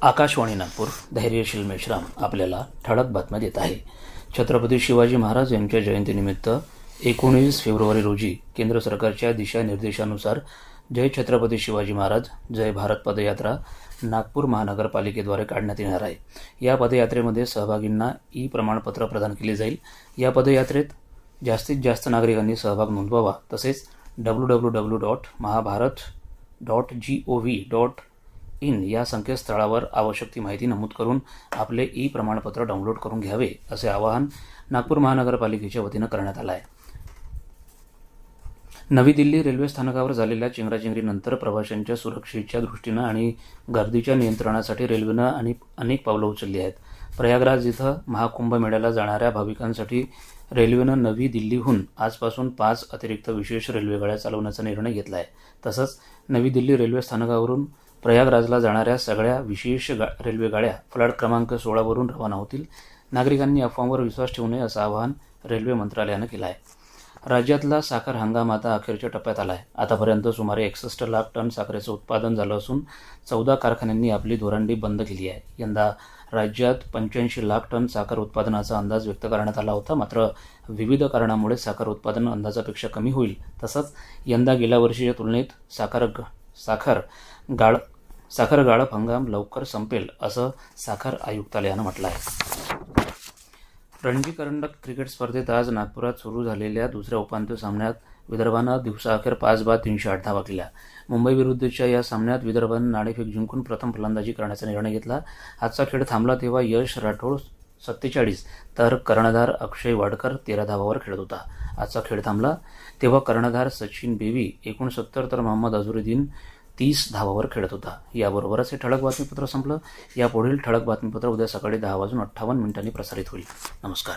आकाशवाणी नागपूर धैर्यशील मेश्राम आपल्याला ठळक बातम्या देत आहे। छत्रपती शिवाजी महाराज यांच्या जयंतीनिमित्त 19 फेब्रुवारी रोजी केंद्र सरकारच्या दिशानिर्देशानुसार जय छत्रपती शिवाजी महाराज जय भारत पदयात्रा नागपूर महानगरपालिकेद्वारे काढण्यात येणार आहे। या पदयात्रेमध्ये सहभागींना ई प्रमाणपत्र प्रदान केले जाईल। या पदयात्रेत जास्तीत जास्त नागरिकांनी सहभाग नोंदवावा। तसेच www.mahabharat.gov.in या संकेतस्थळावर आवश्यक ती माहिती नमूद करून आपले ई प्रमाणपत्र डाउनलोड करून घ्यावे, असे आवाहन नागपूर महानगरपालिकेच्या वतीने करण्यात आले आहे। नवी दिल्ली रेल्वे स्थानकावर झालेल्या चेंगराचेंगरीनंतर प्रवाशांच्या सुरक्षेच्या दृष्टीने आणि गर्दीच्या नियंत्रणासाठी रेल्वेने अनेक पावले उचलली आहेत। प्रयागराज इथं महाकुंभ मेळ्याला जाणाऱ्या भाविकांसाठी रेल्वेने नवी दिल्लीहून आजपासून 5 अतिरिक्त विशेष रेल्वेगाड्या चालवण्याचा निर्णय घेतला आहे। तसंच नवी दिल्ली रेल्वे स्थानकावरून प्रयागराजला जाणाऱ्या सगळ्या विशेष रेल्वेगाड्या फ्लॅट क्रमांक 16 वरून रवाना होतील। नागरिकांनी अफवांवर विश्वास ठेवू नये, असं आवाहन रेल्वे मंत्रालयाने केलं आहे। राज्यातला साखर हंगाम आता अखेरच्या टप्प्यात आला आहे। आतापर्यंत सुमारे 61 लाख टन साखरेचं उत्पादन झालं असून 14 कारखान्यांनी आपली धोरंडी बंद केली आहे। यंदा राज्यात 85 लाख टन साखर उत्पादनाचा अंदाज व्यक्त करण्यात आला होता, मात्र विविध कारणामुळे साखर उत्पादन अंदाजापेक्षा कमी होईल। तसंच यंदा गेल्या वर्षीच्या तुलनेत साखर गाळप हंगाम लवकर संपेल, असं साखर आयुक्तालयानं म्हटलं आहे। रणजी करंडक क्रिकेट स्पर्धेत आज नागपुरात सुरू झालेल्या दुसऱ्या उपांत्य सामन्यात विदर्भानं दिवसाअखेर 5 बाद 308 धावा केल्या। मुंबई विरुद्धच्या या सामन्यात विदर्भानं नाणेफेक जिंकून प्रथम फलंदाजी करण्याचा निर्णय घेतला। आजचा खेळ थांबला तेव्हा यश राठोड 47 तर कर्णधार अक्षय वाडकर 13 धावांवर खेळत होता। आजचा खेळ थांबला तेव्हा कर्णधार सचिन बेबी 69 तर मोहम्मद अझरुद्दीन 30 धावांवर खेळत होता। याबरोबरच हे ठळक बातमीपत्र संपलं। यापुढील ठळक बातमीपत्र उद्या सकाळी 10:58 प्रसारित होईल। नमस्कार।